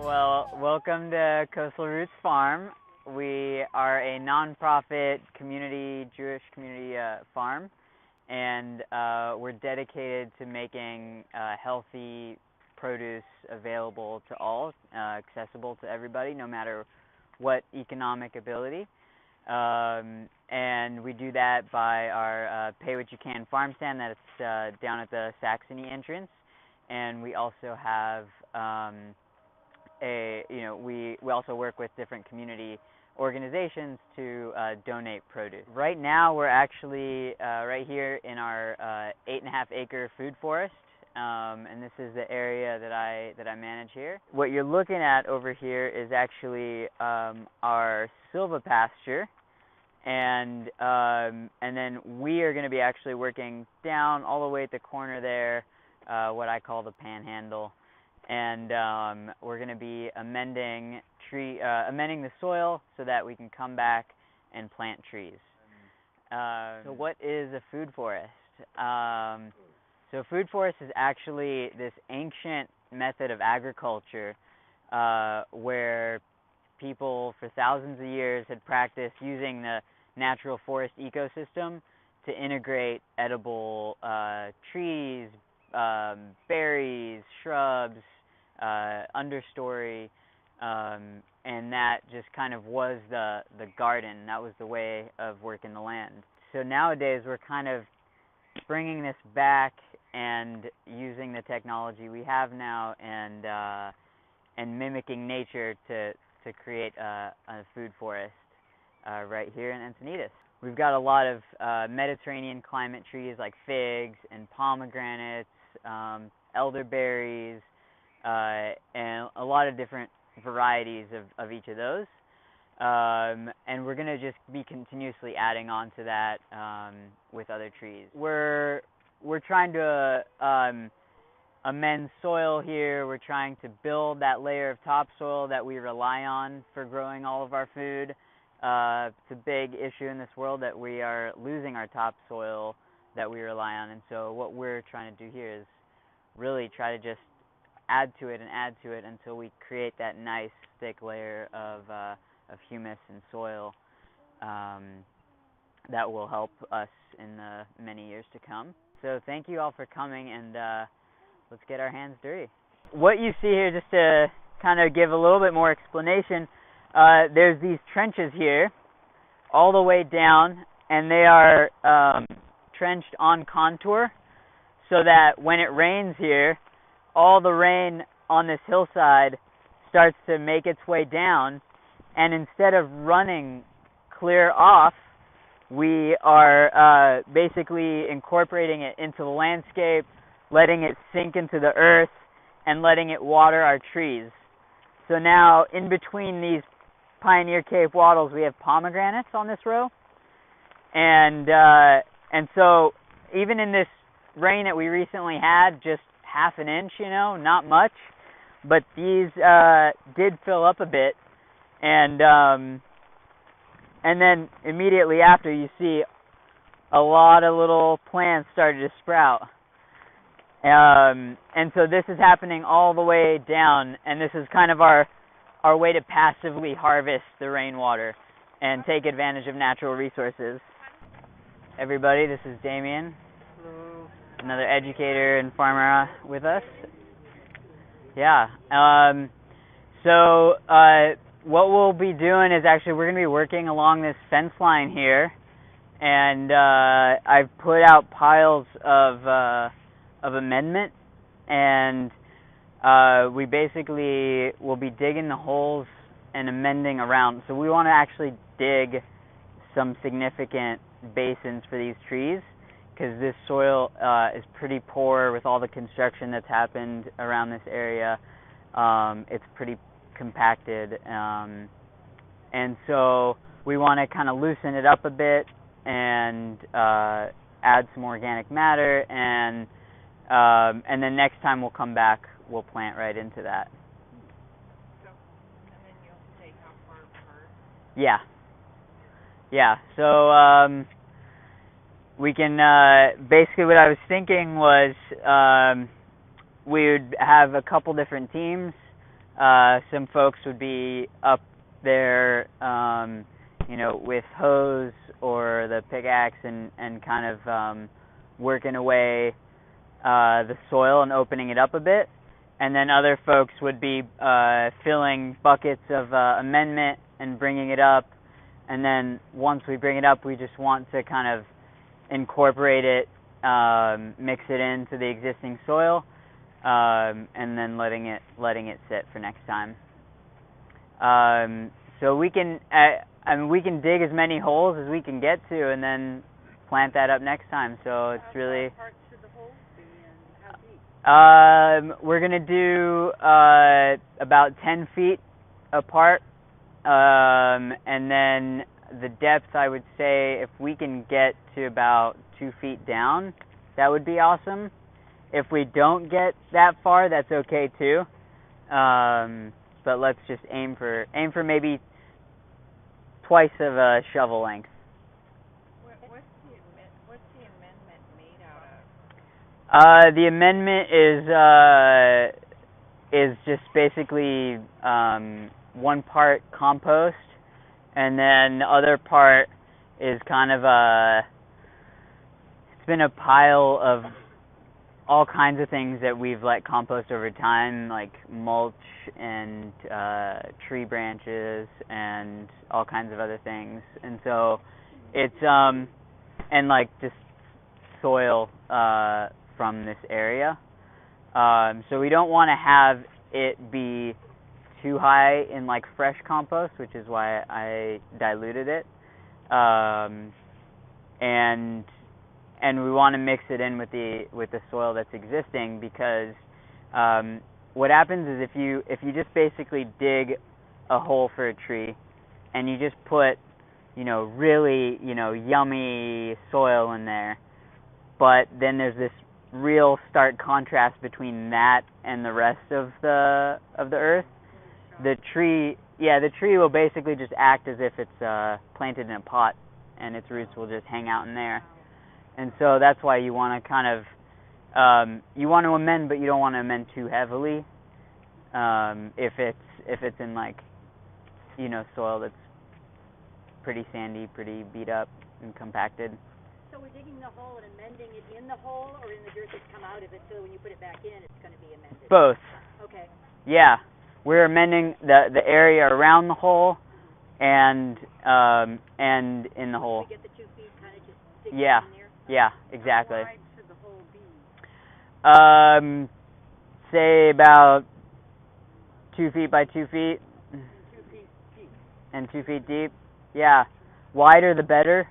Well, welcome to Coastal Roots Farm. We are a nonprofit Jewish community farm, and we're dedicated to making healthy produce available to all, accessible to everybody, no matter what economic ability. And we do that by our Pay What You Can farm stand that's down at the Saxony entrance, and we also have we also work with different community organizations to donate produce. Right now we're actually right here in our 8.5-acre food forest, and this is the area that I manage here. What you're looking at over here is actually our silvopasture, and then we are going to be actually working down all the way at the corner there, what I call the panhandle. And we're going to be amending the soil so that we can come back and plant trees. So what is a food forest? So food forest is actually this ancient method of agriculture where people for thousands of years had practiced using the natural forest ecosystem to integrate edible trees, berries, shrubs, understory, and that just kind of was the garden. That was the way of working the land. So nowadays we're kind of bringing this back and using the technology we have now and mimicking nature to create a food forest right here in Encinitas. We've got a lot of Mediterranean climate trees like figs and pomegranates, elderberries, and a lot of different varieties of each of those. And we're going to just be continuously adding on to that with other trees. We're trying to amend soil here. We're trying to build that layer of topsoil that we rely on for growing all of our food. It's a big issue in this world that we are losing our topsoil that we rely on, and so what we're trying to do here is really try to just add to it until we create that nice thick layer of humus and soil that will help us in the many years to come. So thank you all for coming, and let's get our hands dirty. What you see here, just to kind of give a little bit more explanation, there's these trenches here all the way down, and they are trenched on contour so that when it rains here, all the rain on this hillside starts to make its way down, and instead of running clear off, we are basically incorporating it into the landscape, letting it sink into the earth, and letting it water our trees. So now, in between these Pioneer Cave wattles, we have pomegranates on this row, and so even in this rain that we recently had, just half an inch, not much, but these did fill up a bit, and then immediately after, you see a lot of little plants started to sprout, and so this is happening all the way down, and this is kind of our way to passively harvest the rainwater and take advantage of natural resources. Everybody, this is Damien. Hello. Another educator and farmer with us. Yeah. So what we'll be doing is actually we're going to be working along this fence line here, and I've put out piles of amendment, and we basically will be digging the holes and amending around. So we want to actually dig some significant basins for these trees, because this soil is pretty poor with all the construction that's happened around this area. It's pretty compacted, and so we want to kind of loosen it up a bit and add some organic matter, and then next time we'll come back, we'll plant right into that. So, and then you'll say how far apart? Yeah. So we can basically, what I was thinking was we would have a couple different teams Some folks would be up there, with hose or the pickaxe and kind of working away the soil and opening it up a bit. And then other folks would be filling buckets of amendment and bringing it up. And then once we bring it up, we just want to kind of incorporate it, mix it into the existing soil, and then letting it sit for next time. So we can dig as many holes as we can get to, and then plant that up next time. So it's really. How far apart should the holes be, and how deep? We're gonna do about 10 feet apart, and then the depth, I would say, if we can get to about 2 feet down, that would be awesome. If we don't get that far, that's okay too. But let's just aim for maybe twice of a shovel length. What's the amendment made out of? The amendment is just basically 1 part compost, and then the other part is kind of it's been a pile of all kinds of things that we've let compost over time, like mulch and tree branches and all kinds of other things. And so it's and like just soil from this area. So we don't want to have it be too high in like fresh compost, which is why I diluted it. And we want to mix it in with the soil that's existing, because what happens is if you just basically dig a hole for a tree and you just put really yummy soil in there, but then there's this real stark contrast between that and the rest of the earth. The tree will basically just act as if it's planted in a pot, and its roots will just hang out in there. And so that's why you want to kind of you want to amend, but you don't want to amend too heavily. If it's in like soil that's pretty sandy, pretty beat up and compacted. So we're digging the hole and amending it in the hole, or in the dirt that's come out of it, so when you put it back in, it's going to be amended? Both. Okay. Yeah, we're amending the area around the hole and in the hole. We get the 2 feet kind of just dig Yeah. in there? Yeah, exactly. How wide should the hole be? Say about 2 feet by 2 feet. 2 feet deep. And 2 feet deep. Yeah, wider the better.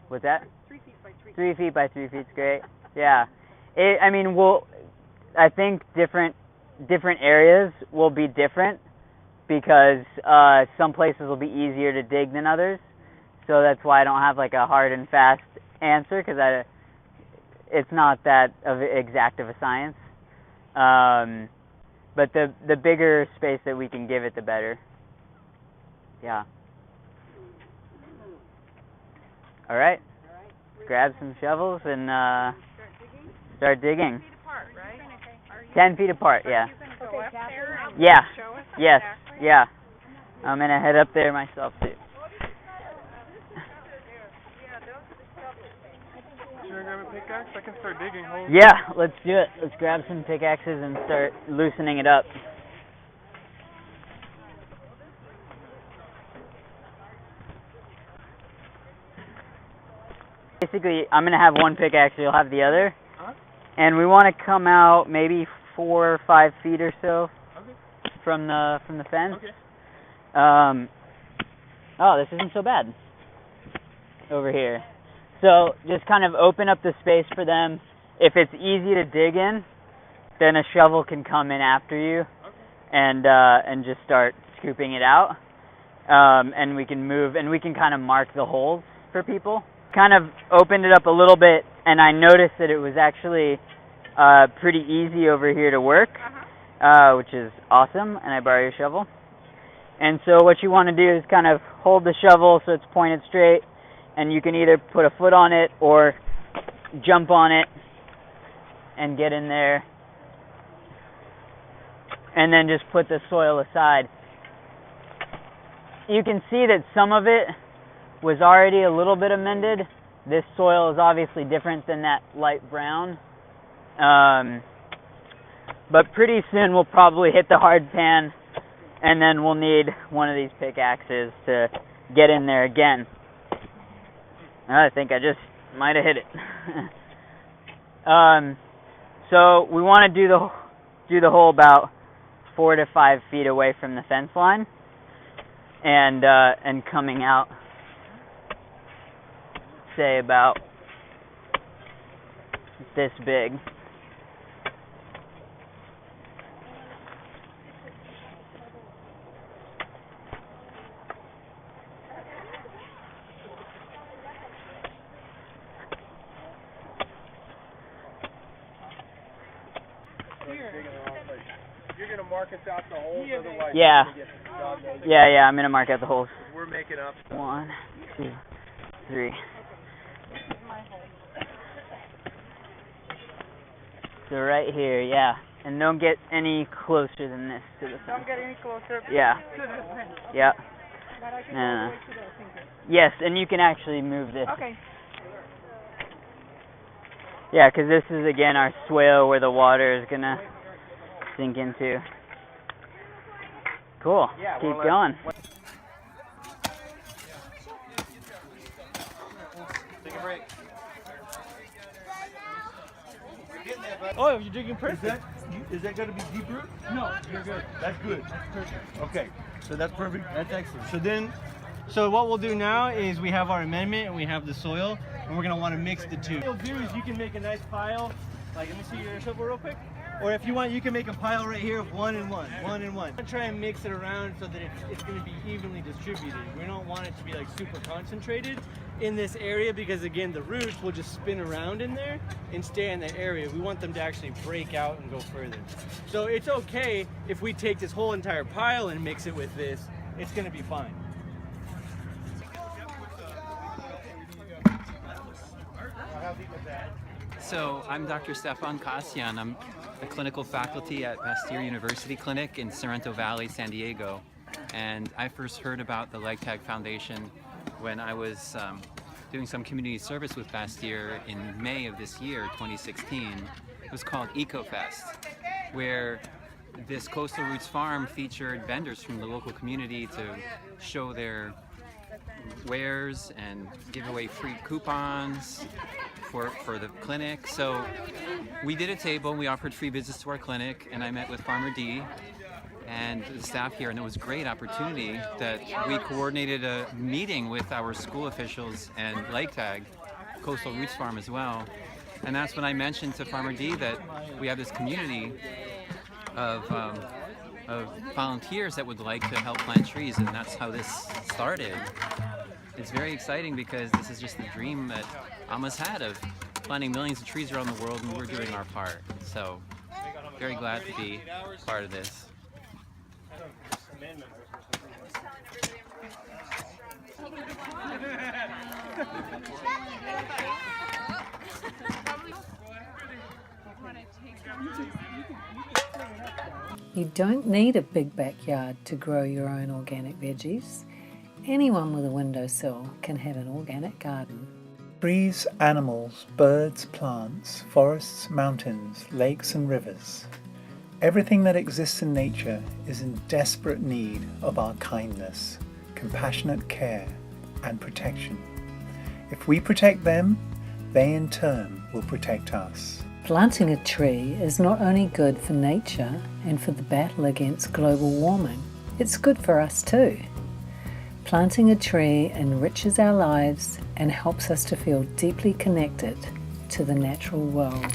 What's that? 3 feet by 3 feet. 3 feet by 3 feet's great. Yeah. I think different areas will be different, because some places will be easier to dig than others. So that's why I don't have like a hard and fast answer, because it's not that exact of a science. But the bigger space that we can give it, the better. Yeah. All right. Grab some shovels and start digging. 10 feet apart, right? 10 feet apart, yeah. Are you going to go up there and Yeah. show us Yes. exactly? Yeah. I'm gonna head up there myself too. Should I grab a pickaxe? I can start digging holes. Yeah, let's do it. Let's grab some pickaxes and start loosening it up. Basically, I'm going to have one pickaxe, you'll have the other. Huh? And we want to come out maybe 4 or 5 feet or so Okay. from the fence. Okay. Oh, this isn't so bad over here. So just kind of open up the space for them. If it's easy to dig in, then a shovel can come in after you. Okay. And just start scooping it out. And we can move, and we can kind of mark the holes for people. Kind of opened it up a little bit, and I noticed that it was actually pretty easy over here to work, which is awesome, and I borrow your shovel. And so what you want to do is kind of hold the shovel so it's pointed straight, and you can either put a foot on it or jump on it and get in there and then just put the soil aside. You can see that some of it was already a little bit amended. This soil is obviously different than that light brown. But pretty soon we'll probably hit the hard pan, and then we'll need one of these pickaxes to get in there again. I think I just might have hit it. So we want to do the hole about 4 to 5 feet away from the fence line, and coming out, say about this big. You're going to mark us out the holes, otherwise Yeah. we're going to get the job made. Yeah, I'm going to mark out the holes. We're making up stuff. 1, 2, 3. So right here, yeah. And don't get any closer than this to the fence. Don't get any closer. Yeah. To the fence. Yeah. But I can go all the way to the finger. Yes, and you can actually move this. Okay. Yeah, because this is, again, our swale where the water is going to sink into. Cool. Yeah, Keep well, going. Take a break. Oh, you're digging perfect. Is that going to be deep root? No, you're good. That's good. That's perfect. Okay, so that's perfect. That's excellent. So what we'll do now is we have our amendment and we have the soil, and we're gonna want to mix the two. What you'll do is you can make a nice pile. Like, let me see your shovel real quick. Or if you want, you can make a pile right here of 1 and 1, 1 and 1. Try and mix it around so that it's going to be evenly distributed. We don't want it to be like super concentrated in this area because, again, the roots will just spin around in there and stay in that area. We want them to actually break out and go further. So it's okay if we take this whole entire pile and mix it with this. It's going to be fine. So I'm Dr. Stefan Kasian. I'm a clinical faculty at Pasteur University Clinic in Sorrento Valley, San Diego. And I first heard about the LegTag Foundation when I was doing some community service with Pasteur in May of this year, 2016. It was called EcoFest, where this Coastal Roots farm featured vendors from the local community to show their wares and give away free coupons for the clinic. So we did a table and we offered free visits to our clinic, and I met with Farmer D and the staff here, and it was a great opportunity that we coordinated a meeting with our school officials and LegTag, Coastal Roots Farm as well. And that's when I mentioned to Farmer D that we have this community of volunteers that would like to help plant trees, and that's how this started. It's very exciting because this is just the dream that Amma's had of planting millions of trees around the world, and we're doing our part. So, very glad to be part of this. You don't need a big backyard to grow your own organic veggies. Anyone with a windowsill can have an organic garden. Trees, animals, birds, plants, forests, mountains, lakes and rivers. Everything that exists in nature is in desperate need of our kindness, compassionate care and protection. If we protect them, they in turn will protect us. Planting a tree is not only good for nature and for the battle against global warming, it's good for us too. Planting a tree enriches our lives and helps us to feel deeply connected to the natural world.